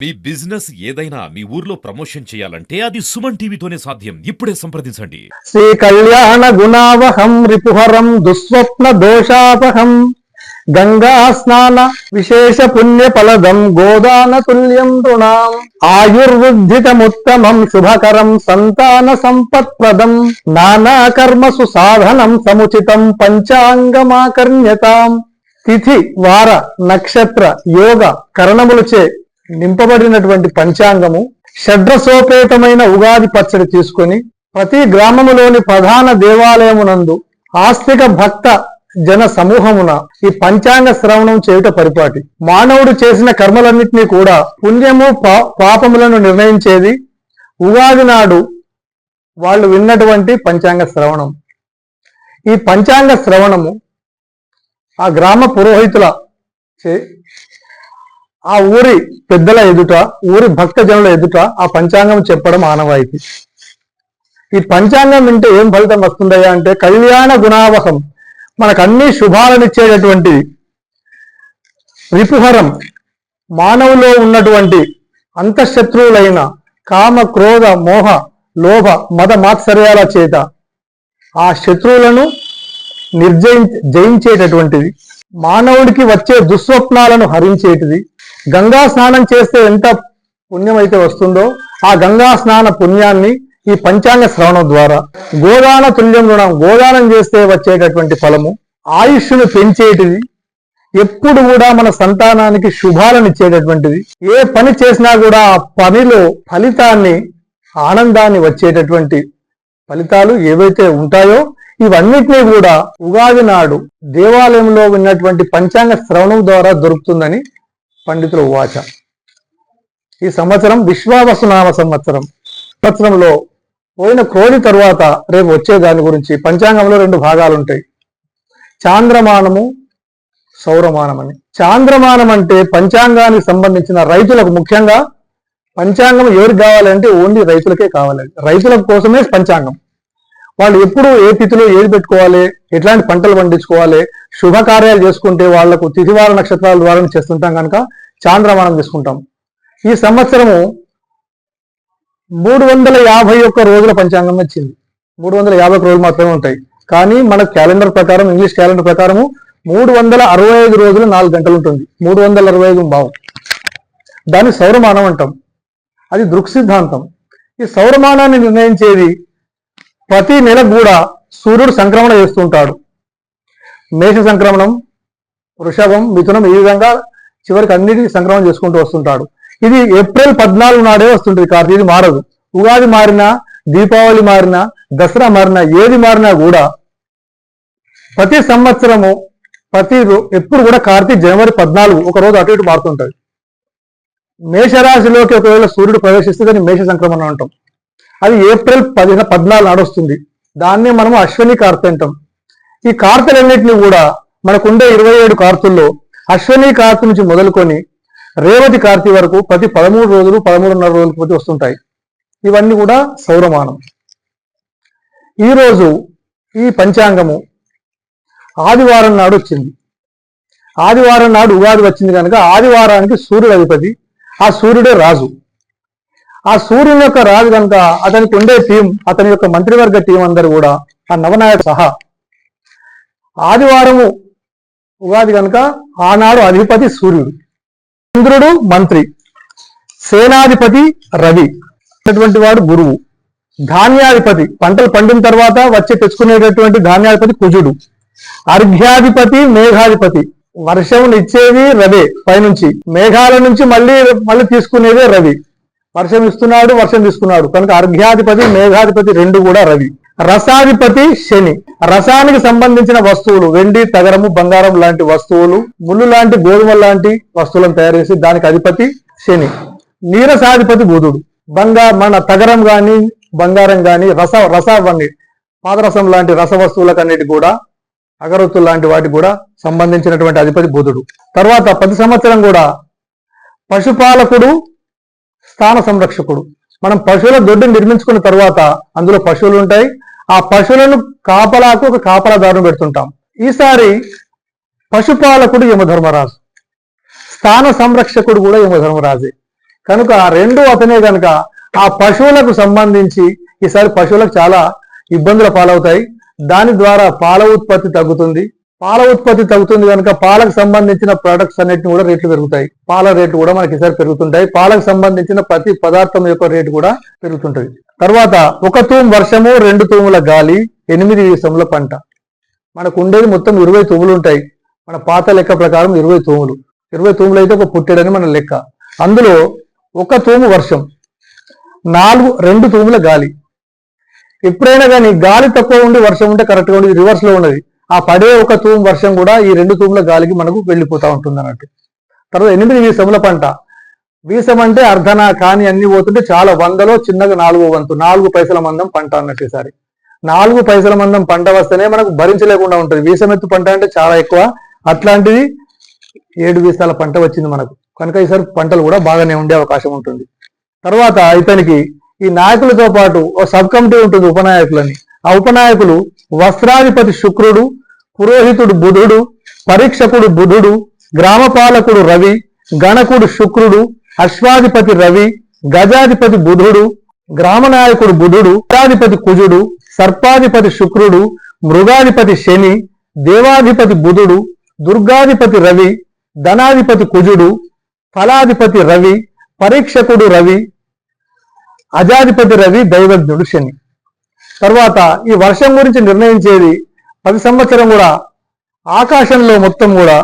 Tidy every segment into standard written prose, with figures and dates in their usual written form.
మీ business ఏదైనా మీ ఊర్లో promotion చేయాలంటే అది సుమన్ టీవీతోనే సాధ్యం. ఇప్పుడే సంప్రదించండి. శ్రీ కళ్యాణ గుణావహం రిపుహరం దుస్వప్న దోషాపహం గంగా స్నాన విశేష పుణ్య ఫలదం గోదాన తుల్యం రుణాం ఆయుర్వృద్ధితముత్తమం శుభకరం సంతాన సంపత్ప్రదం నానా కర్మసు సాధనం సముచితం పంచాంగమాకర్ణ్యతాం. తిథి వార నక్షత్ర యోగ కరణములచే నింపబడినటువంటి పంచాంగము, షడ్రసోపేతమైన ఉగాది పచ్చడి తీసుకొని ప్రతి గ్రామములోని ప్రధాన దేవాలయమునందు ఆస్తిక భక్త జన సమూహమున ఈ పంచాంగ శ్రవణం చేయుట పరిపాటి. మానవుడు చేసిన కర్మలన్నింటినీ కూడా పుణ్యము పాపములను నిర్ణయించేది ఉగాది నాడు వాళ్ళు విన్నటువంటి పంచాంగ శ్రవణం. ఈ పంచాంగ శ్రవణము ఆ గ్రామ పురోహితుల ఆ ఊరి పెద్దల ఎదుట, ఊరి భక్తజనుల ఎదుట ఆ పంచాంగం చెప్పడం ఆనవాయితీ. ఈ పంచాంగం వింటే ఏం ఫలితం వస్తుందయ్యా అంటే కళ్యాణ గుణావహం, మనకు అన్ని శుభాలనిచ్చేటటువంటిది. రిపుహరం, మానవులో ఉన్నటువంటి అంతఃశత్రువులైన కామ క్రోధ మోహ లోభ మద మాత్సర్యాల చేత ఆ శత్రువులను జయించేటటువంటిది. మానవుడికి వచ్చే దుస్వప్నాలను హరించేటిది. గంగా స్నానం చేస్తే ఎంత పుణ్యం అయితే వస్తుందో ఆ గంగా స్నాన పుణ్యాన్ని ఈ పంచాంగ శ్రవణం ద్వారా, గోదాన తుల్యం రుణం, గోదానం చేస్తే వచ్చేటటువంటి ఫలము, ఆయుష్ను పెంచేటిది, ఎప్పుడు కూడా మన సంతానానికి శుభాలను ఇచ్చేటటువంటిది. ఏ పని చేసినా కూడా ఆ పనిలో ఫలితాన్ని, ఆనందాన్ని వచ్చేటటువంటి ఫలితాలు ఏవైతే ఉంటాయో ఇవన్నిటినీ కూడా ఉగాది నాడు దేవాలయంలో ఉన్నటువంటి పంచాంగ శ్రవణం ద్వారా దొరుకుతుందని పండితుల ఉవాచ. ఈ సంవత్సరం విశ్వావసునామ సంవత్సరం. సంవత్సరంలో పోయిన క్రోధి తరువాత రేపు వచ్చే దాని గురించి పంచాంగంలో 2 భాగాలు ఉంటాయి, చాంద్రమానము, సౌరమానం అని. చాంద్రమానం అంటే పంచాంగానికి సంబంధించిన రైతులకు, ముఖ్యంగా పంచాంగం ఎవరికి కావాలంటే ఓన్లీ రైతులకే కావాలి. రైతుల కోసమే పంచాంగం. వాళ్ళు ఎప్పుడు ఏ తిథిలో ఏది పెట్టుకోవాలి, ఎట్లాంటి పంటలు పండించుకోవాలి, శుభకార్యాలు చేసుకుంటే వాళ్లకు తిథివార నక్షత్రాల ద్వారా చేస్తుంటాం కనుక చాంద్రమానం తీసుకుంటాం. ఈ సంవత్సరము 351 రోజుల పంచాంగం వచ్చింది. 350 రోజులు మాత్రమే ఉంటాయి. కానీ మన క్యాలెండర్ ప్రకారం, ఇంగ్లీష్ క్యాలెండర్ ప్రకారము 365 రోజులు 4 గంటలు ఉంటుంది. 365 భావం. దాన్ని సౌరమానం అంటాం. అది దృక్ సిద్ధాంతం. ఈ సౌరమానాన్ని నిర్ణయించేది ప్రతి నెలకు కూడా సూర్యుడు సంక్రమణ చేస్తుంటాడు. మేష సంక్రమణం, వృషభం, మిథునం, ఈ విధంగా చివరికి అన్నిటికీ సంక్రమణ చేసుకుంటూ వస్తుంటాడు. ఇది ఏప్రిల్ 14 నాడే వస్తుంటుంది కార్తీక. ఇది మారదు. ఉగాది మారినా, దీపావళి మారినా, దసరా మారినా, ఏది మారినా కూడా ప్రతి సంవత్సరము ఎప్పుడు కూడా కార్తీక జనవరి 14 ఒక రోజు అటు ఇటు మారుతుంటది. మేషరాశిలోకి ఒకవేళ సూర్యుడు ప్రవేశిస్తే దాన్ని మేష సంక్రమణ అంటాం. అది ఏప్రిల్ 14 నాడొస్తుంది. దాన్ని మనము అశ్విని కార్తె అంటాం. ఈ కార్తెలన్నింటినీ కూడా మనకుండే 27 కార్తుల్లో అశ్విని కార్తె నుంచి మొదలుకొని రేవతి కార్తీ వరకు ప్రతి 13 రోజులు, 13.5 రోజులకు ప్రతి వస్తుంటాయి. ఇవన్నీ కూడా సౌరమానం. ఈరోజు ఈ పంచాంగము ఆదివారం నాడు వచ్చింది. ఆదివారం నాడు ఉగాది వచ్చింది కనుక ఆదివారానికి సూర్యుడు అధిపతి, ఆ సూర్యుడే రాజు. ఆ సూర్యుని యొక్క రాజు కనుక అతనికి ఉండే టీం, అతని యొక్క మంత్రివర్గ టీం అందరూ కూడా ఆ నవనాయక సహా ఆదివారము ఉగాది కనుక ఆనాడు అధిపతి సూర్యుడు, చంద్రుడు మంత్రి, సేనాధిపతి రవి, అటువంటి వాడు గురువు, ధాన్యాధిపతి పంటలు పండిన తర్వాత వచ్చి తెచ్చుకునేటటువంటి ధాన్యాధిపతి కుజుడు, అర్ఘ్యాధిపతి మేఘాధిపతి, వర్షం ఇచ్చేది రవే పైనుంచి, మేఘాల నుంచి మళ్ళీ తీసుకునేదే రవి. వర్షం ఇస్తున్నాడు, వర్షం తీసుకున్నాడు కనుక అర్ఘ్యాధిపతి మేఘాధిపతి 2 కూడా రవి. రసాధిపతి శని, రసానికి సంబంధించిన వస్తువులు, వెండి తగరము బంగారం లాంటి వస్తువులు, ముళ్ళు లాంటి గోధుమ లాంటి వస్తువులను తయారు చేసి దానికి అధిపతి శని. నీరసాధిపతి బుధుడు, మన తగరం గాని బంగారం గాని రసావన్నీ పాదరసం లాంటి రస వస్తువులకన్నిటి కూడా, అగరొత్తులు లాంటి వాటికి కూడా సంబంధించినటువంటి అధిపతి బుధుడు. తర్వాత ప్రతి సంవత్సరం కూడా పశుపాలకుడు, స్థాన సంరక్షకుడు. మనం పశువుల దొడ్డిని నిర్మించుకున్న తర్వాత అందులో పశువులు ఉంటాయి. ఆ పశువులను కాపలాకు ఒక కాపలాదారును పెడుతుంటాం. ఈసారి పశుపాలకుడు యమధర్మరాజు, స్థాన సంరక్షకుడు కూడా యమధర్మరాజే. కనుక రెండు అతనే కనుక ఆ పశువులకు సంబంధించి ఈసారి పశువులకు చాలా ఇబ్బందుల పాలవుతాయి. దాని ద్వారా పాల ఉత్పత్తి తగ్గుతుంది. పాల ఉత్పత్తి తగ్గుతుంది కనుక పాలకు సంబంధించిన ప్రొడక్ట్స్ అన్నిటిని కూడా రేట్లు పెరుగుతాయి. పాల రేట్లు కూడా మనకి ఈసారి పెరుగుతుంటాయి. పాలకు సంబంధించిన ప్రతి పదార్థం యొక్క రేటు కూడా పెరుగుతుంటది. తర్వాత 1 తూము వర్షము 2 తూముల గాలి 8 వీసముల పంట. మనకు ఉండేది మొత్తం 20 తూములు ఉంటాయి. మన పాత లెక్క ప్రకారం 20 తూములు. 20 తూములు అయితే ఒక పుట్టెడని మన లెక్క. అందులో 1 తూము వర్షం, 2 తూముల గాలి. ఎప్పుడైనా కానీ గాలి తక్కువ ఉండి వర్షం ఉంటే కరెక్ట్గా ఉండి రివర్స్ లో ఉన్నది. ఆ పడే 1 తూము వర్షం కూడా ఈ 2 తూముల గాలికి మనకు వెళ్ళిపోతా ఉంటుంది అన్నట్టు. తర్వాత 8 వీసముల పంట. వీసం అంటే అర్ధన కాని అన్ని పోతుంటే చాలా వందలో చిన్నగా 4వ వంతు 4 పైసల మందం పంట అన్నట్టు. ఈసారి 4 పైసల మందం పంట వస్తేనే మనకు భరించలేకుండా ఉంటుంది. వీసమెత్తు పంట అంటే చాలా ఎక్కువ. అట్లాంటిది 7 వీసాల పంట వచ్చింది మనకు. కనుక ఈసారి పంటలు కూడా బాగానే ఉండే అవకాశం ఉంటుంది. తర్వాత ఇతనికి ఈ నాయకులతో పాటు ఓ సబ్ కమిటీ ఉంటుంది, ఉపనాయకులని. ఆ ఉపనాయకులు వస్త్రాధిపతి శుక్రుడు, పురోహితుడు బుధుడు, పరీక్షకుడు బుధుడు, గ్రామపాలకుడు రవి, గణకుడు శుక్రుడు, అశ్వాధిపతి రవి, గజాధిపతి బుధుడు, గ్రామనాయకుడు బుధుడు, గజాధిపతి కుజుడు, సర్పాధిపతి శుక్రుడు, మృగాధిపతి శని, దేవాధిపతి బుధుడు, దుర్గాధిపతి రవి, ధనాధిపతి కుజుడు, ఫలాధిపతి రవి, పరీక్షకుడు రవి, అజాధిపతి రవి, దైవజ్ఞుడు శని. తర్వాత ఈ వర్షం గురించి నిర్ణయించేది ప్రతి సంవత్సరం కూడా ఆకాశంలో మొత్తం కూడా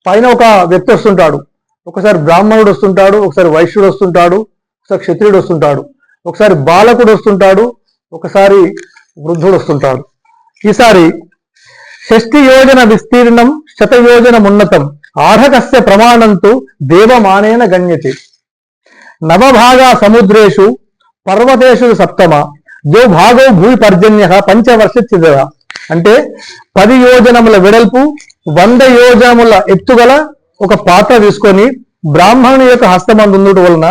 పైన ఒక వ్యక్తి వస్తుంటాడు. ఒకసారి బ్రాహ్మణుడు వస్తుంటాడు, ఒకసారి వైశ్యుడు వస్తుంటాడు, ఒకసారి క్షత్రియుడు వస్తుంటాడు, ఒకసారి బాలకుడు వస్తుంటాడు, ఒకసారి వృద్ధుడు వస్తుంటాడు. ఈసారి 60 యోజన విస్తీర్ణం 100 యోజనమున్నతం ఆఢకస్య ప్రమాణంతో దేవమానేన గణ్యతే. నవభాగా సముద్రేషు పర్వతేషు సప్తమ దో భాగో భూమి పర్జన్య పంచవర్షిద. అంటే 10 యోజనముల వెడల్పు 100 యోజనముల ఎత్తుగల ఒక పాత్ర తీసుకొని బ్రాహ్మణుని యొక్క హస్తమందు ఉండటం వలన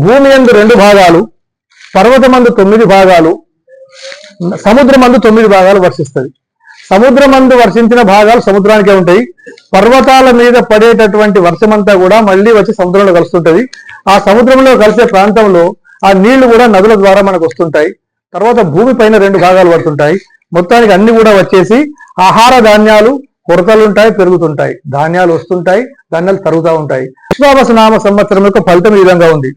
భూమి యందు 2 భాగాలు, పర్వతమందు 9 భాగాలు, సముద్రమందు 9 భాగాలు వర్షిస్తుంది. సముద్రమందు వర్షించిన భాగాలు సముద్రానికే ఉంటాయి. పర్వతాల మీద పడేటటువంటి వర్షమంతా కూడా మళ్ళీ వచ్చి సముద్రంలో కలుస్తుంటది. ఆ సముద్రంలో కలిసే ప్రాంతంలో ఆ నీళ్లు కూడా నదుల ద్వారా మనకు వస్తుంటాయి. తర్వాత భూమి పైన 2 భాగాలు పడుతుంటాయి. మొత్తానికి అన్ని కూడా వచ్చేసి ఆహార ధాన్యాలు కొరతలుంటాయి, పెరుగుతుంటాయి. ధాన్యాలు వస్తుంటాయి, ధాన్యాలు తరుగుతూ ఉంటాయి. విశ్వావసు నామ సంవత్సరం యొక్క ఫలితం ఈ విధంగా ఉంది.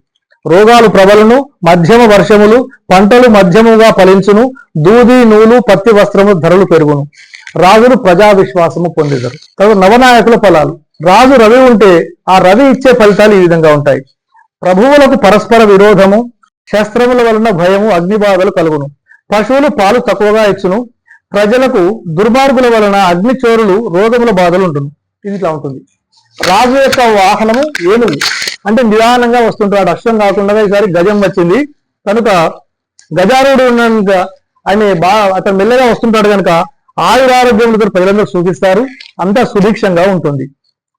రోగాలు ప్రబలును, మధ్యమ వర్షములు, పంటలు మధ్యముగా ఫలించును, దూది నూలు పత్తి వస్త్రము ధరలు పెరుగును, రాజులు ప్రజా విశ్వాసము పొందేదారు. తర్వాత నవనాయకుల ఫలాలు. రాజు రవి ఉంటే ఆ రవి ఇచ్చే ఫలితాలు ఈ విధంగా ఉంటాయి. ప్రభువులకు పరస్పర విరోధము, శస్త్రముల వలన భయము, అగ్నిబాధలు కలుగును, పశువులు పాలు తక్కువగా ఇచ్చును, ప్రజలకు దుర్మార్గుల వలన అగ్నిచోరులు రోగముల బాధలు ఉంటును. ఇది ఇట్లా ఉంటుంది. రాజు యొక్క వాహనము ఏనుగు, అంటే నిదానంగా వస్తుంటాడు, అశ్వం కాకుండా. ఈసారి గజం వచ్చింది కనుక గజారుడు ఉన్న ఆయన అతను మెల్లగా వస్తుంటాడు కనుక ఆయురారోగ్యములతో ప్రజలందరూ సూచిస్తారు. అంతా సుభిక్షంగా ఉంటుంది.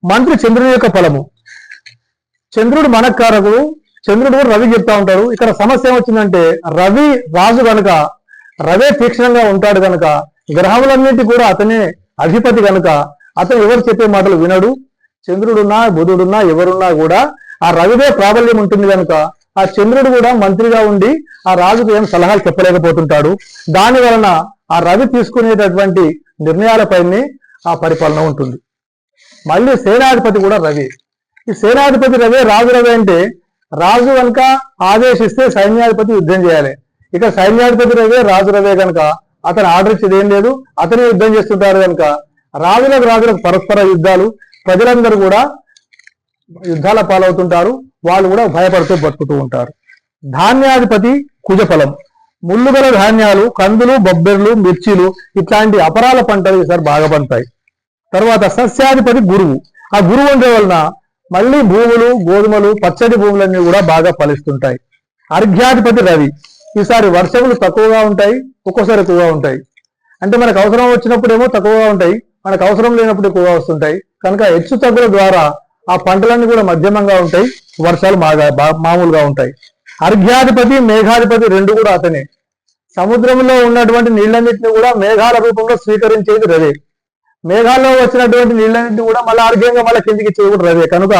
మంత్రి చంద్రుని యొక్క ఫలము. చంద్రుడు మనకారకుడు. చంద్రుడు రవి చెప్తా ఉంటాడు. ఇక్కడ సమస్య ఏమొచ్చిందంటే రవి రాజు కనుక రవే తీక్షణంగా ఉంటాడు కనుక గ్రహములన్నిటి కూడా అతనే అధిపతి కనుక అతను ఎవరు చెప్పే మాటలు వినడు. చంద్రుడున్నా బుధుడున్నా ఎవరున్నా కూడా ఆ రవిదే ప్రాబల్యం ఉంటుంది కనుక ఆ చంద్రుడు కూడా మంత్రిగా ఉండి ఆ రాజుకు ఏం సలహాలు చెప్పలేకపోతుంటాడు. దాని వలన ఆ రవి తీసుకునేటటువంటి నిర్ణయాలపైనే ఆ పరిపాలన ఉంటుంది. మళ్ళీ సేనాధిపతి కూడా రవి. ఈ సేనాధిపతి రవే రాజు రవి అంటే రాజు కనుక ఆదేశిస్తే సైన్యాధిపతి యుద్ధం చేయాలి. ఇక సైన్యాధిపతి రవే రాజు రవే కనుక అతను ఆర్డర్ ఇచ్చేది ఏం లేదు, అతనే యుద్ధం చేస్తుంటారు కనుక రాజులకు పరస్పర యుద్ధాలు, ప్రజలందరూ కూడా యుద్ధాల పాలవుతుంటారు. వాళ్ళు కూడా భయపడుతూ బతుకుతూ ఉంటారు. ధాన్యాధిపతి కుజఫలం. ముళ్ళుగల ధాన్యాలు, కందులు, బొబ్బెర్లు, మిర్చీలు ఇట్లాంటి అపరాల పంటలు ఈసారి బాగా పండుతాయి. తర్వాత సస్యాధిపతి గురువు. ఆ గురువు ఉండే వలన మళ్ళీ భూములు, గోధుమలు, పచ్చడి భూములన్నీ కూడా బాగా ఫలిస్తుంటాయి. అర్ఘ్యాధిపతి రవి. ఈసారి వర్షములు తక్కువగా ఉంటాయి, ఒక్కోసారి ఎక్కువగా ఉంటాయి. అంటే మనకు అవసరం వచ్చినప్పుడు ఏమో తక్కువగా ఉంటాయి, మనకు అవసరం లేనప్పుడు ఎక్కువగా వస్తుంటాయి. కనుక హెచ్చు తగ్గుల ద్వారా ఆ పంటలన్నీ కూడా మధ్యమంగా ఉంటాయి, వర్షాలు మామూలుగా ఉంటాయి. అర్ఘ్యాధిపతి మేఘాధిపతి 2 కూడా అతనే. సముద్రంలో ఉన్నటువంటి నీళ్ళన్నింటినీ కూడా మేఘాల రూపంలో స్వీకరించేది రవే. మేఘాల్లో వచ్చినటువంటి నీళ్ళన్నింటినీ కూడా మళ్ళీ అర్ఘ్యంగా మళ్ళీ కిందికి ఇచ్చేది కూడా రవే. కనుక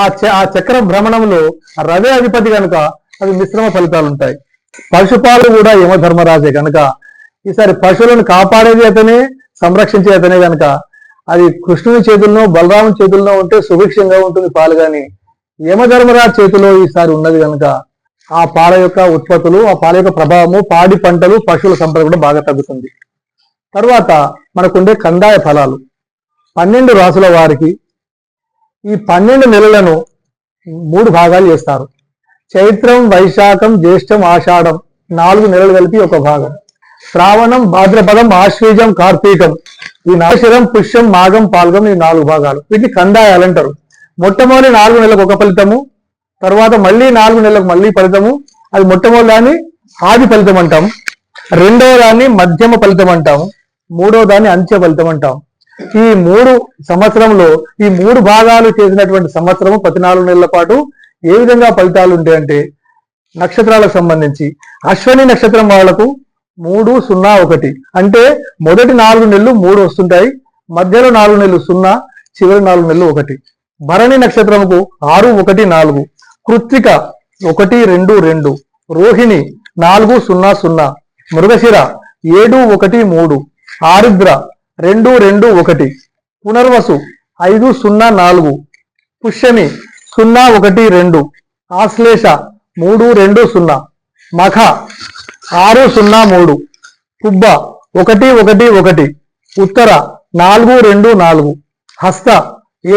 ఆ చక్ర భ్రమణంలో రవి అధిపతి కనుక అవి మిశ్రమ ఫలితాలు ఉంటాయి. పశుపాలు కూడా యమధర్మరాజే కనుక ఈసారి పశువులను కాపాడేది అతనే, సంరక్షించే అతనే కనుక అది కృష్ణుని చేతుల్లో బలరాముని చేతుల్లో ఉంటే సుభిక్షంగా ఉంటుంది పాలు. కానీ యమధర్మరాజు చేతిలో ఈసారి ఉన్నది కనుక ఆ పాల యొక్క ఉత్పత్తులు, ఆ పాల యొక్క ప్రభావము, పాడి పంటలు, పశువుల సంపద కూడా బాగా తగ్గుతుంది. తర్వాత మనకుండే కందాయ ఫలాలు 12 రాసుల వారికి ఈ 12 నెలలను 3 భాగాలు చేస్తారు. చైత్రం, వైశాఖం, జ్యేష్టం, ఆషాఢం 4 నెలలు కలిపి ఒక భాగం. శ్రావణం, భాద్రపదం, ఆశ్వీజం, కార్తీకం ఈ నాశరం, పుష్యం, మాఘం, పాల్గం ఈ 4 భాగాలు. వీటిని కందాయాలు అంటారు. మొట్టమొదటి 4 నెలలకు ఒక ఫలితము, తర్వాత మళ్ళీ 4 నెలలకు మళ్ళీ ఫలితము. అది మొట్టమొదటి దాన్ని ఆది ఫలితం అంటాం, రెండవ దాన్ని మధ్యమ ఫలితం అంటాము, మూడవ దాన్ని అంత్య ఫలితం అంటాం. ఈ 3 సంవత్సరంలో ఈ 3 భాగాలు చేసినటువంటి సంవత్సరము 14 నెలల పాటు ఏ విధంగా ఫలితాలు ఉంటాయంటే నక్షత్రాలకు సంబంధించి అశ్విని నక్షత్రం వాళ్లకు 3, 0, 1 అంటే మొదటి 4 నెలలు 3 వస్తుంటాయి, మధ్యలో 4 నెలలు 0, చివరి 4 నెలలు 1. భరణి నక్షత్రముకు 6, 1, 4, కృత్తిక 1, 2, 2, రోహిణి 4, 0, 0, మృగశిర 7, 1, 3, ఆరుద్ర 2, 2, 1, పునర్వసు 5, 0, 4, పుష్యమి 0, 1, 2, ఆశ్లేష 3, 2, 0, మఖ 6, 0, 3, పుబ్బ 1, 1, 1, ఉత్తర 4, 2, 4, హస్త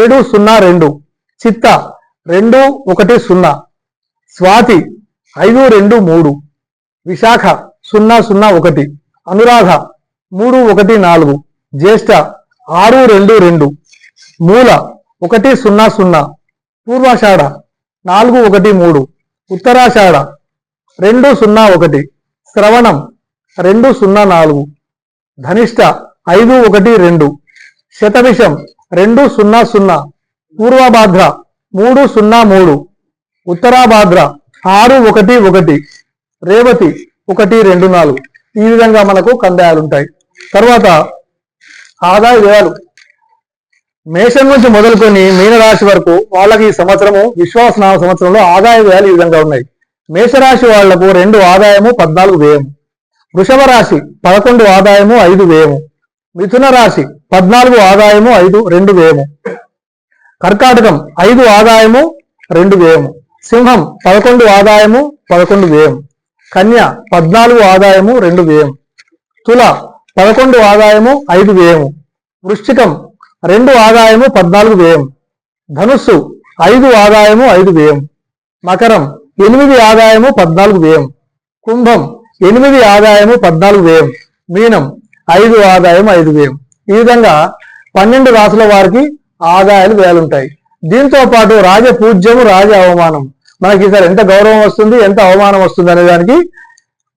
7, 0, 2, చిత్త 2, 1, 0, స్వాతి 5, 2, 3, విశాఖ 0, 0, 1, అనురాధ 3, 1, 4, జ్యేష్ఠ 6, 2, 2, మూల 1, 0, 0, పూర్వాషాఢ 4, 1, 3, ఉత్తరాషాఢ 2, 0, 1, శ్రవణం 2, 0, 4, ధనిష్ట 5, 1, 2, శతవిషం 2, 0, 0, పూర్వభాద్ర 3, 0, 3, ఉత్తరాభాద్ర 6, 1, 1, రేవతి 1, 2, 4. ఈ విధంగా మనకు కందాయాలు ఉంటాయి. తర్వాత ఆదాయ వ్యయాలు మేషం నుంచి మొదలుకొని మీనరాశి వరకు వాళ్ళకి ఈ సంవత్సరము విశ్వాసనామ సంవత్సరంలో ఆదాయ వ్యయాలు ఈ విధంగా ఉన్నాయి. మేషరాశి వాళ్లకు 2 ఆదాయము 14 వ్యయము, వృషభ రాశి 11 ఆదాయము 5 వ్యయము, మిథున రాశి 14 ఆదాయము 2 వ్యయము, కర్కాటకం 5 ఆదాయము 2 వ్యయము, సింహం 11 ఆదాయము 11 వ్యయం, కన్య 14 ఆదాయము 2 వ్యయం, తుల 11 ఆదాయము 5 వ్యయము, వృశ్చికం 2 ఆదాయము 14 వ్యయం, ధనుస్సు 5 ఆదాయము 5 వ్యయం, మకరం 8 ఆదాయము 14 వ్యయం, కుంభం 8 ఆదాయము 14 వ్యయం, మీనం 5 ఆదాయం 5 వ్యయం. ఈ విధంగా 12 రాసుల వారికి ఆదాయాలు వ్యయాలుంటాయి. దీంతో పాటు రాజపూజ్యము, రాజ అవమానం, మనకి ఈసారి ఎంత గౌరవం వస్తుంది, ఎంత అవమానం వస్తుంది అనే దానికి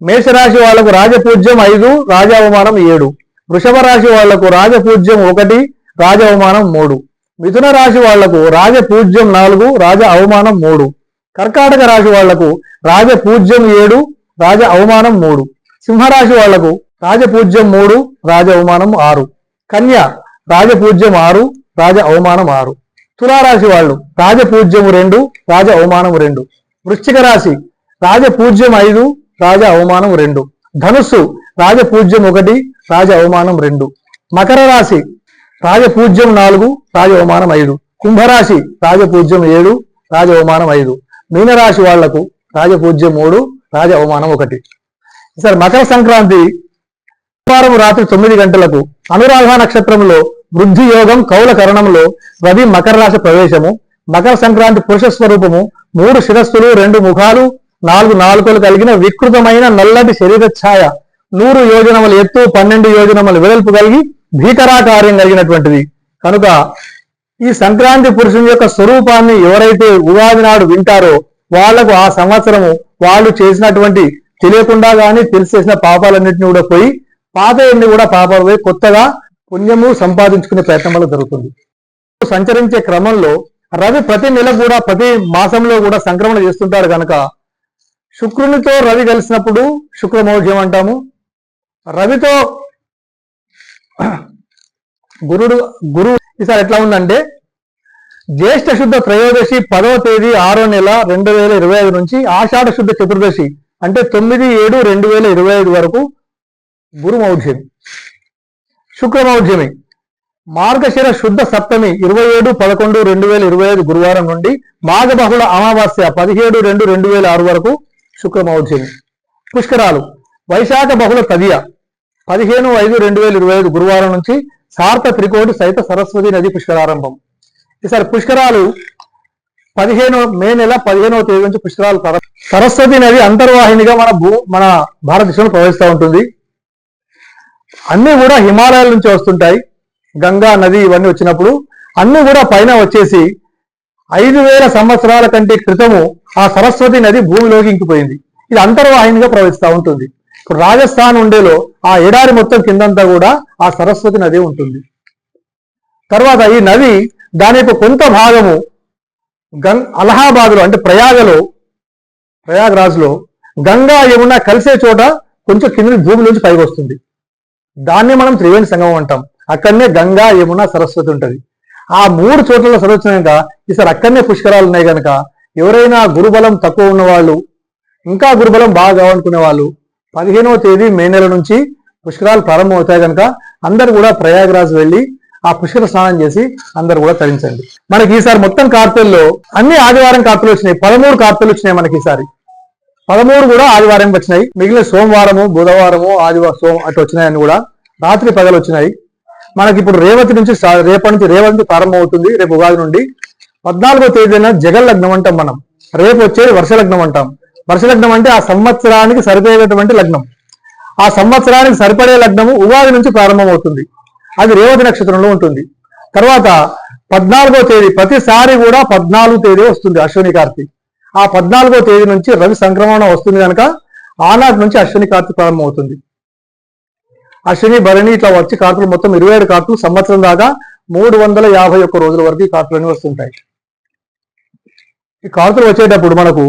మేషరాశి వాళ్లకు రాజపూజ్యం 5, రాజ అవమానం 7, వృషభ రాశి వాళ్లకు రాజపూజ్యం 1, రాజ అవమానం 3, మిథున రాశి వాళ్లకు రాజపూజ్యం 4, రాజ అవమానం 3, కర్కాటక రాశి వాళ్లకు రాజపూజ్యం 7, రాజ అవమానం 3, సింహరాశి వాళ్లకు రాజపూజ్యం 3, రాజ అవమానం 6, కన్య రాజపూజ్యం 6, రాజ అవమానం 6, తులారాశి వాళ్ళు రాజపూజ్యము 2, రాజ అవమానం 2, వృశ్చిక రాశి రాజపూజ్యం 5, రాజ అవమానం 2, ధనుస్సు రాజపూజ్యం 1, రాజ అవమానం 2, మకర రాశి రాజపూజ్యం 4, రాజ అవమానం 5, కుంభరాశి రాజపూజ్యం 7, రాజ అవమానం 5, మీనరాశి వాళ్లకు రాజపూజ్యం 3, రాజ అవమానం 1. సరే, మకర సంక్రాంతి సోమవారం రాత్రి 9 గంటలకు అనురాధ నక్షత్రంలో వృద్ధి యోగం కౌల కరణంలో రవి మకర రాశి ప్రవేశము. మకర సంక్రాంతి పురుష స్వరూపము 3 శిరస్సులు 2 ముఖాలు 4 నాలుకలు కలిగిన వికృతమైన నల్లటి శరీర ఛాయ 100 యోజనముల ఎత్తు 12 యోజనముల వెడల్పు కలిగి భీకరాకార్యం కలిగినటువంటిది కనుక ఈ సంక్రాంతి పురుషుని యొక్క స్వరూపాన్ని ఎవరైతే ఉగాది నాడు వింటారో వాళ్లకు ఆ సంవత్సరము వాళ్ళు చేసినటువంటి తెలియకుండా గానీ తెలిసేసిన పాపాలన్నింటినీ కూడా పోయి పాత ఎన్ని కూడా పాపాలు పోయి కొత్తగా పుణ్యము సంపాదించుకునే ప్రయత్నం వల్ల జరుగుతుంది. సంచరించే క్రమంలో రవి ప్రతి నెల కూడా ప్రతి మాసంలో కూడా సంక్రమణ చేస్తుంటాడు కనుక శుక్రునితో రవి కలిసినప్పుడు శుక్రమౌఢ్యం అంటాము. రవితో గురువు ఈసారి ఎట్లా ఉందంటే జ్యేష్ఠ శుద్ధ త్రయోదశి 10వ తేదీ 6వ నెల 2025 నుంచి ఆషాఢ శుద్ధ చతుర్దశి అంటే 9/7/2025 వరకు గురు మౌఢ్యమి, శుక్రమౌఢ్యమి. మార్గశిర శుద్ధ సప్తమి 27/11/2025 గురువారం నుండి మాఘ బహుళ అమావాస్య 17/2/2006 వరకు శుక్రమౌఢ్యమి. పుష్కరాలు వైశాఖ బహుళ తదియ 15/5/2025 గురువారం నుంచి సార్త త్రికోటి సహిత సరస్వతి నది పుష్కరారంభం. ఈసారి పుష్కరాలు మే నెల 15వ తేదీ నుంచి పుష్కరాలు సరస్వతి నది అంతర్వాహినిగా మన భారతదేశంలో ప్రవహిస్తూ ఉంటుంది. అన్ని కూడా హిమాలయాల నుంచి వస్తుంటాయి. గంగా నది ఇవన్నీ వచ్చినప్పుడు అన్ని కూడా పైన వచ్చేసి 5000 సంవత్సరాల కంటే క్రితము ఆ సరస్వతి నది భూమిలోకి ఇంకిపోయింది. ఇది అంతర్వాహినిగా ప్రవహిస్తూ ఉంటుంది. ఇప్పుడు రాజస్థాన్ ఉండేలో ఆ ఎడారి మొత్తం కిందంతా కూడా ఆ సరస్వతి నది ఉంటుంది. తర్వాత ఈ నది దాని యొక్క కొంత భాగము అలహాబాద్లో అంటే ప్రయాగ్రాజ్లో గంగా యమున కలిసే చోట కొంచెం కింద భూమిలోంచి పైకి వస్తుంది. దాన్ని మనం త్రివేణి సంగమం అంటాం. అక్కడనే గంగా యమున సరస్వతి ఉంటుంది. ఆ 3 చోట్ల సరస్వతి కనుక ఈసారి అక్కడనే పుష్కరాలు ఉన్నాయి కనుక ఎవరైనా గురుబలం తక్కువ ఉన్న వాళ్ళు, ఇంకా గురుబలం బాగా కావాలనుకునే వాళ్ళు 15వ తేదీ మే నెల నుంచి పుష్కరాలు ప్రారంభం అవుతాయి కనుక అందరు కూడా ప్రయాగ్రాజ్ వెళ్ళి ఆ పుష్కర స్నానం చేసి అందరు కూడా తరించండి. మనకి ఈసారి మొత్తం కార్తెల్లో అన్ని ఆదివారం కార్తెలు వచ్చినాయి. 13 కార్తెలు వచ్చినాయి మనకి ఈసారి. 13 కూడా ఆదివారం వచ్చినాయి. మిగిలిన సోమవారము, బుధవారము, ఆదివారం అటు వచ్చినాయని కూడా రాత్రి పగలు వచ్చినాయి. మనకి ఇప్పుడు రేపటి నుంచి ప్రారంభం అవుతుంది. రేపు ఉగాది నుండి 14వ తేదీన జగన్ లగ్నం అంటాం మనం. రేపు వచ్చేది వర్ష లగ్నం అంటాం. వర్ష లగ్నం అంటే ఆ సంవత్సరానికి సరిపోయేటటువంటి లగ్నం. ఆ సంవత్సరానికి సరిపడే లగ్నము ఉగాది నుంచి ప్రారంభం అవుతుంది. అది రేవతి నక్షత్రంలో ఉంటుంది. తర్వాత 14వ తేదీ ప్రతిసారి కూడా 14వ తేదీ వస్తుంది అశ్విని కార్తీ. ఆ 14వ తేదీ నుంచి రవి సంక్రమణ వస్తుంది కనుక ఆనాటి నుంచి అశ్విని కార్తీ ప్రారంభం అవుతుంది. అశ్విని భరణి ఇట్లా వచ్చి కార్తీలు మొత్తం 27 కార్తీలు సంవత్సరం దాకా 351 రోజుల వరకు ఈ కార్తీలన్నీ వస్తుంటాయి. ఈ కార్తీలు వచ్చేటప్పుడు మనకు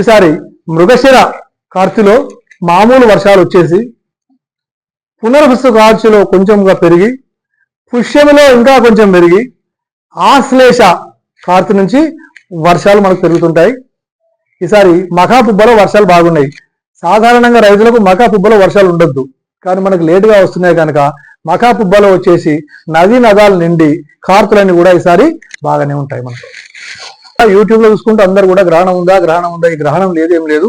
ఈసారి మృగశిర కార్తీలో మామూలు వర్షాలు వచ్చేసి పునర్వసు కార్తీలో కొంచెంగా పెరిగి పుష్యములో ఇంకా కొంచెం పెరిగి ఆశ్లేష కార్తీ నుంచి వర్షాలు మనకు పెరుగుతుంటాయి. ఈసారి మఖా పుబ్బలో వర్షాలు బాగున్నాయి. సాధారణంగా రైతులకు మఖా పుబ్బలో వర్షాలు ఉండొద్దు, కానీ మనకు లేటుగా వస్తున్నాయి కనుక మఖా పుబ్బలో వచ్చేసి నదీ నదాలు నిండి కార్తులన్నీ కూడా ఈసారి బాగానే ఉంటాయి. మనకు యూట్యూబ్ లో చూసుకుంటూ అందరు కూడా గ్రహణం ఉందా ఈ గ్రహణం ఏం లేదు.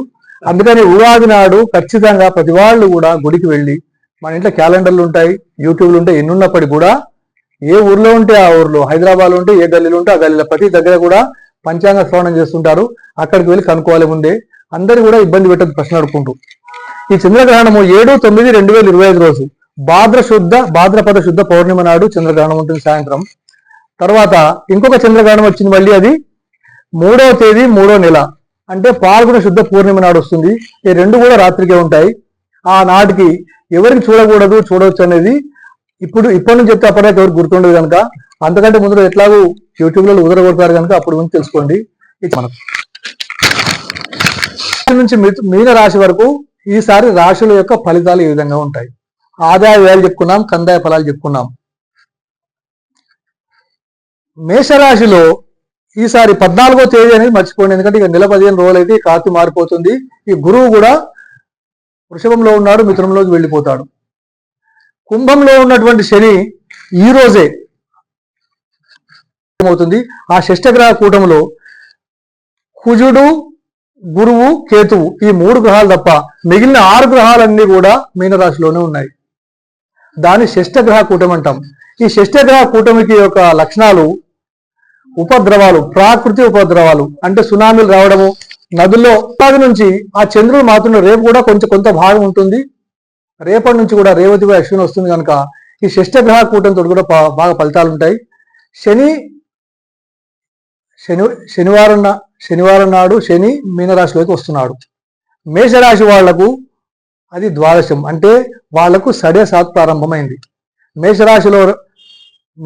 అందుకని ఉగాది నాడు ఖచ్చితంగా ప్రతి వాళ్ళు కూడా గుడికి వెళ్ళి, మన ఇంట్లో క్యాలెండర్లు ఉంటాయి, యూట్యూబ్లు ఉంటాయి, ఎన్నున్నప్పటికీ కూడా ఏ ఊర్లో ఉంటే ఆ ఊర్లో, హైదరాబాద్లో ఉంటే ఏ గల్లీలో ఉంటే ఆ గల్లీలో ప్రతి దగ్గర కూడా పంచాంగ శ్రవణం చేస్తుంటారు. అక్కడికి వెళ్ళి కనుక్కోవాలి ముందే. అందరు కూడా ఇబ్బంది పెట్టదు ప్రశ్న అడుకుంటూ. ఈ చంద్రగ్రహణము 7/9/2025 రోజు భాద్రపద శుద్ధ పౌర్ణిమ నాడు చంద్రగ్రహణం ఉంటుంది సాయంత్రం. తర్వాత ఇంకొక చంద్రగ్రహణం వచ్చింది మళ్ళీ, అది 3వ తేదీ 3వ నెల అంటే పాల్గొన శుద్ధ పూర్ణిమ నాడు వస్తుంది. ఈ 2 కూడా రాత్రికే ఉంటాయి. ఆ నాటికి ఎవరికి చూడకూడదు చూడవచ్చు అనేది ఇప్పటి నుంచి చెప్తే అప్పటిదాకా ఎవరికి గుర్తుండదు కనుక, అంతకంటే ముందు ఎట్లాగూ యూట్యూబ్లో ఉదరగొడతారు కనుక అప్పుడు ముందు తెలుసుకోండి. మనకు నుంచి మీన రాశి వరకు ఈసారి రాశుల యొక్క ఫలితాలు ఈ విధంగా ఉంటాయి. ఆదాయ వ్యయాలు చెప్పుకున్నాం, కందాయ ఫలాలు చెప్పుకున్నాం. మేషరాశిలో ఈసారి 14వ తేదీ అనేది మర్చిపోండి, ఎందుకంటే ఇక నెల 15 రోజులు అయితే కార్తీ మారిపోతుంది. ఈ గురువు కూడా వృషభంలో ఉన్నాడు, మిథునంలోకి వెళ్ళిపోతాడు. కుంభంలో ఉన్నటువంటి శని ఈ రోజే అవుతుంది. ఆ షష్టగ్రహ కూటమిలో కుజుడు, గురువు, కేతువు ఈ 3 గ్రహాలు తప్ప మిగిలిన 6 గ్రహాలన్నీ కూడా మీనరాశిలోనే ఉన్నాయి. దాన్ని షష్టగ్రహ కూటమి అంటాం. ఈ షష్టగ్రహ కూటమికి యొక్క లక్షణాలు ఉపద్రవాలు, ప్రాకృతి ఉపద్రవాలు అంటే సునామీలు రావడము, నదుల్లో ఉపాధి నుంచి ఆ చంద్రుడు మాత్రం రేపు కూడా కొంత భాగం ఉంటుంది. రేపటి నుంచి కూడా రేవతి అశ్విని వస్తుంది కనుక ఈ షష్టగ్రహ కూటమితో కూడా బాగా ఫలితాలు ఉంటాయి. శనివారం నాడు శని మీనరాశిలోకి వస్తున్నాడు. మేషరాశి వాళ్లకు అది ద్వాదశం అంటే వాళ్లకు సడే సాత్ ప్రారంభమైంది. మీనరాశిలో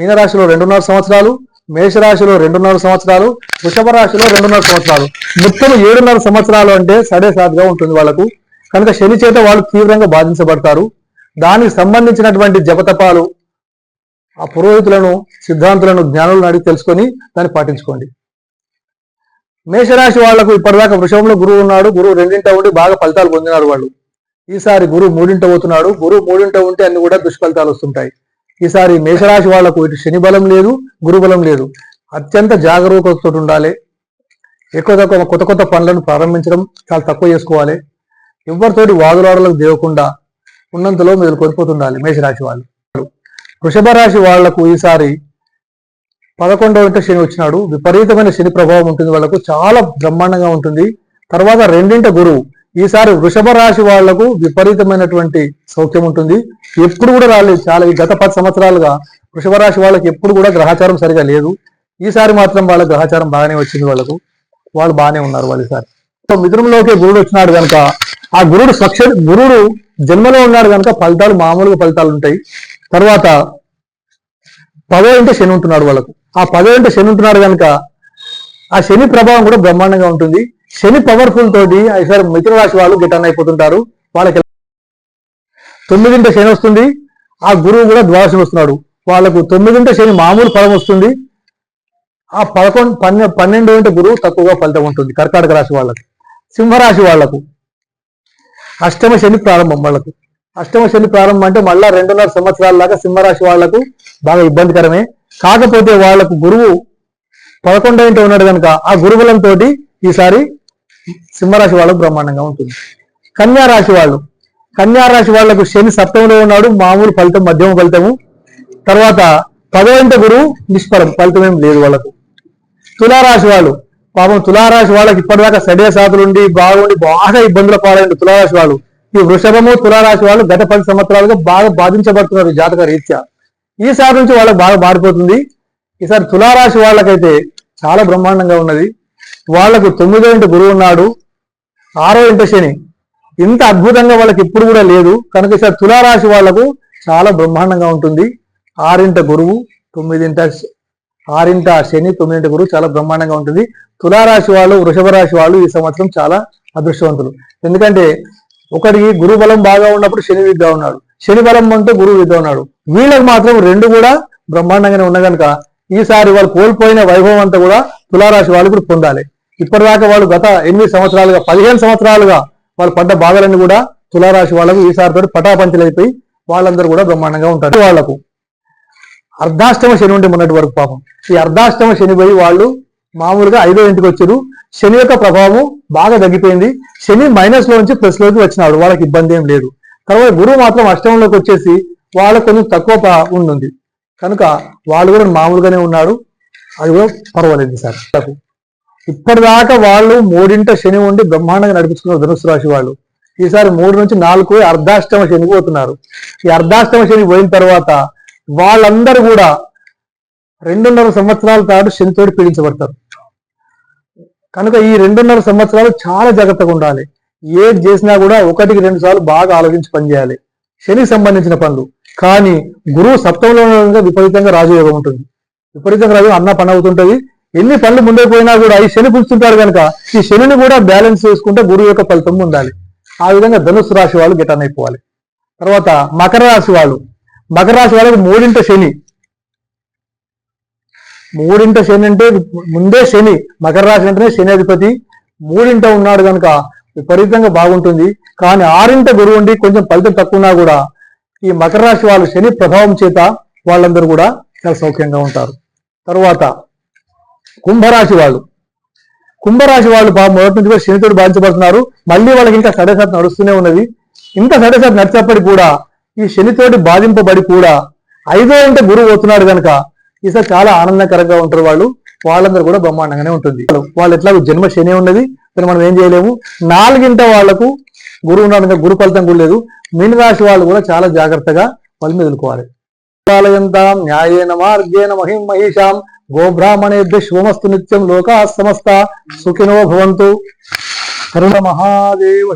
2.5 సంవత్సరాలు, మేషరాశిలో 2.5 సంవత్సరాలు, వృషభ రాశిలో 2.5 సంవత్సరాలు, మొత్తం 7.5 సంవత్సరాలు అంటే సడే సాత్గా ఉంటుంది వాళ్ళకు. కనుక శని చేత వాళ్ళు తీవ్రంగా బాధించబడతారు. దానికి సంబంధించినటువంటి జపతపాలు ఆ పురోహితులను, సిద్ధాంతులను, జ్ఞానులను అడిగి తెలుసుకొని దాన్ని పాటించుకోండి. మేషరాశి వాళ్లకు ఇప్పటిదాకా వృషభంలో గురువు ఉన్నాడు. గురువు 2ంట ఉండి బాగా ఫలితాలు పొందినారు వాళ్ళు. ఈసారి గురువు 3ంట పోతున్నాడు. గురువు 3ంట ఉంటే అన్ని కూడా దుష్ఫలితాలు వస్తుంటాయి. ఈసారి మేషరాశి వాళ్లకు ఇటు శని బలం లేదు, గురు బలం లేదు. అత్యంత జాగరూకతతో ఉండాలి. ఎక్కువ తక్కువ కొత్త పనులను ప్రారంభించడం చాలా తక్కువ చేసుకోవాలి. ఎవరితోటి వాదులాడలకు దేవకుండా ఉన్నంతలో మీరు కోల్పోతుండాలి మేషరాశి వాళ్ళు. వృషభ రాశి వాళ్లకు ఈసారి 11వ ఇంట శని వచ్చినాడు. విపరీతమైన శని ప్రభావం ఉంటుంది వాళ్ళకు, చాలా బ్రహ్మాండంగా ఉంటుంది. తర్వాత 2ంట గురువు. ఈసారి వృషభ రాశి వాళ్లకు విపరీతమైనటువంటి సౌఖ్యం ఉంటుంది. ఎప్పుడు కూడా రాలేదు. చాలా ఈ గత 10 సంవత్సరాలుగా వృషభ రాశి వాళ్ళకి ఎప్పుడు కూడా గ్రహచారం సరిగా లేదు. ఈసారి మాత్రం వాళ్ళ గ్రహచారం బాగానే వచ్చింది. వాళ్ళు బాగానే ఉన్నారు. వాళ్ళు ఈసారి మిథునంలోకి గురుడు వచ్చినాడు కనుక, ఆ గురుడు జన్మలో ఉన్నాడు కనుక ఫలితాలు మామూలుగా ఫలితాలు ఉంటాయి. తర్వాత 10వ ఇంట శని ఉంటున్నాడు వాళ్ళకు. ఆ 10వ ఇంట శని ఉంటున్నాడు కనుక ఆ శని ప్రభావం కూడా బ్రహ్మాండంగా ఉంటుంది. శని పవర్ఫుల్ తోటి ఈసారి మిథున రాశి వాళ్ళు గిటన్ అయిపోతుంటారు. వాళ్ళకి 9ంట శని వస్తుంది. ఆ గురువు కూడా ద్వాదశం వస్తున్నాడు. వాళ్ళకు 9ంట శని మామూలు ఫలం వస్తుంది. ఆ 12వ ఇంట గురువు తక్కువగా ఫలితం ఉంటుంది కర్కాటక రాశి వాళ్ళకు. సింహరాశి వాళ్లకు అష్టమ శని ప్రారంభం. వాళ్ళకు అష్టమ శని ప్రారంభం అంటే మళ్ళా 2.5 సంవత్సరాల దాకా సింహరాశి వాళ్లకు బాగా ఇబ్బందికరమే. కాకపోతే వాళ్లకు గురువు 11వ ఇంట ఉన్నాడు కనుక ఆ గురుబలంతో ఈసారి సింహరాశి వాళ్ళకు బ్రహ్మాండంగా ఉంటుంది. కన్యారాశి వాళ్లకు శని సప్తమంలో ఉన్నాడు. మామూలు ఫలితం, మధ్యమ ఫలితము. తర్వాత 10వ ఇంట గురువు నిష్ఫలం, ఫలితం ఏం లేదు వాళ్ళకు. తులారాశి వాళ్ళు పాపం, తులారాశి వాళ్ళకి ఇప్పటిదాకా సడే సాతులుండి బాగా ఇబ్బందుల పాలైన తులారాశి వాళ్ళు, ఈ వృషభము తులారాశి వాళ్ళు గత 10 సంవత్సరాలుగా బాగా బాధించబడుతున్నారు జాతక రీత్యా. ఈసారి నుంచి వాళ్ళకి బాగా మారిపోతుంది. ఈసారి తులారాశి వాళ్ళకైతే చాలా బ్రహ్మాండంగా ఉన్నది. వాళ్లకు 9వ ఇంట గురువు ఉన్నాడు, 6వ ఇంట శని. ఇంత అద్భుతంగా వాళ్ళకి ఇప్పుడు కూడా లేదు కనుక ఈసారి తులారాశి వాళ్లకు చాలా బ్రహ్మాండంగా ఉంటుంది. 6ంట గురువు, 6ంట శని, 9ంట గురువు చాలా బ్రహ్మాండంగా ఉంటుంది. తులారాశి వాళ్ళు, వృషభ రాశి వాళ్ళు ఈ సంవత్సరం చాలా అదృష్టవంతులు. ఎందుకంటే ఒకటికి గురు బలం బాగా ఉన్నప్పుడు శని వీక్గా ఉన్నాడు, శని బలం ఉంటే గురువు వీక్గా ఉన్నాడు. వీళ్ళకి మాత్రం 2 కూడా బ్రహ్మాండంగానే ఉన్న కనుక ఈసారి వాళ్ళు కోల్పోయిన వైభవం అంతా కూడా తులారాశి వాళ్ళు కూడా పొందాలి. ఇప్పటిదాకా వాళ్ళు గత 8 సంవత్సరాలుగా 15 సంవత్సరాలుగా వాళ్ళు పడ్డ బాధలన్నీ కూడా తులారాశి వాళ్ళకు ఈసారితో పటాపంచలైపోయి వాళ్ళందరూ కూడా బ్రహ్మాండంగా ఉంటారు. వాళ్లకు అర్ధాష్టమ శని ఉంటే మొన్నటి వరకు పాపం ఈ అర్ధాష్టమ శని పోయి వాళ్ళు మామూలుగా 5వ ఇంటికి వచ్చారు. శని యొక్క ప్రభావం బాగా తగ్గిపోయింది. శని మైనస్ లో నుంచి ప్లస్ లోకి వచ్చినాడు. వాళ్ళకి ఇబ్బంది ఏం లేదు. తర్వాత గురువు మాత్రం అష్టమంలోకి వచ్చేసి వాళ్ళకు కొంచెం తక్కువ ఉంది కనుక వాళ్ళు కూడా మామూలుగానే ఉన్నాడు. అది కూడా పర్వాలేదు సార్. ఇప్పటిదాకా వాళ్ళు 3ంట శని ఉండి బ్రహ్మాండంగా నడిపించుకున్నారు ధనుసు రాశి వాళ్ళు. ఈసారి 3 నుంచి 4 అర్ధాష్టమ శని పోతున్నారు. ఈ అర్ధాష్టమ శని పోయిన తర్వాత వాళ్ళందరూ కూడా 2.5 సంవత్సరాల పాటు శనితోటి పీడించబడతారు. కనుక ఈ 2.5 సంవత్సరాలు చాలా జాగ్రత్తగా ఉండాలి. ఏది చేసినా కూడా 1-2 సార్లు బాగా ఆలోచించి పనిచేయాలి శనికి సంబంధించిన పనులు. కానీ గురువు సప్తమంలో విపరీతంగా రాజయోగం ఉంటుంది. విపరీతంగా రాజయోగం అన్న పని అవుతుంటది. ఎన్ని పనులు ముందే పోయినా కూడా ఈ శని పుంచుతుంటాడు కనుక ఈ శనిని కూడా బ్యాలెన్స్ చేసుకుంటే గురువు యొక్క ఫలితం ఉండాలి. ఆ విధంగా ధనుసు రాశి వాళ్ళు గిటన్ అయిపోవాలి. తర్వాత మకర రాశి వాళ్ళకి 3ంట శని. 3ంట శని అంటే ముందే శని, మకర రాశి అంటేనే శని అధిపతి. 3ంట ఉన్నాడు కనుక విపరీతంగా బాగుంటుంది. కానీ 6ంట గురువు ఉండి కొంచెం ఫలితం తక్కువన్నా కూడా ఈ మకర రాశి వాళ్ళు శని ప్రభావం చేత వాళ్ళందరూ కూడా చాలా సౌఖ్యంగా ఉంటారు. తర్వాత కుంభరాశి వాళ్ళు బాగా మొదటి నుంచి కూడా శనితోటి బాధించబడుతున్నారు. మళ్ళీ వాళ్ళకి ఇంకా సడేసారి నడుస్తూనే ఉన్నది. ఇంత సడేసారి నడిచేప్పటికి కూడా ఈ శనితోటి బాధింపబడి కూడా 5వ ఇంట గురువు పోతున్నాడు కనుక ఈసారి చాలా ఆనందకరంగా ఉంటారు. వాళ్ళందరూ కూడా బ్రహ్మాండంగానే ఉంటుంది. వాళ్ళు ఎట్లా జన్మ శని ఉన్నది, మనం ఏం చేయలేము. 4ంట వాళ్లకు గురువు ఉన్నాడు, గురు ఫలితం కూడా లేదు. మీన రాశి వాళ్ళు కూడా చాలా జాగ్రత్తగా వాళ్ళ మీద ఎదుర్కోవాలి. న్యాయేన మార్గేణ మహిం మహిషాం గోబ్రాహ్మణేభ్య శుభమస్తు నిత్యం లోకా సమస్త సుఖినో భవంతు. కరుణ మహాదేవ.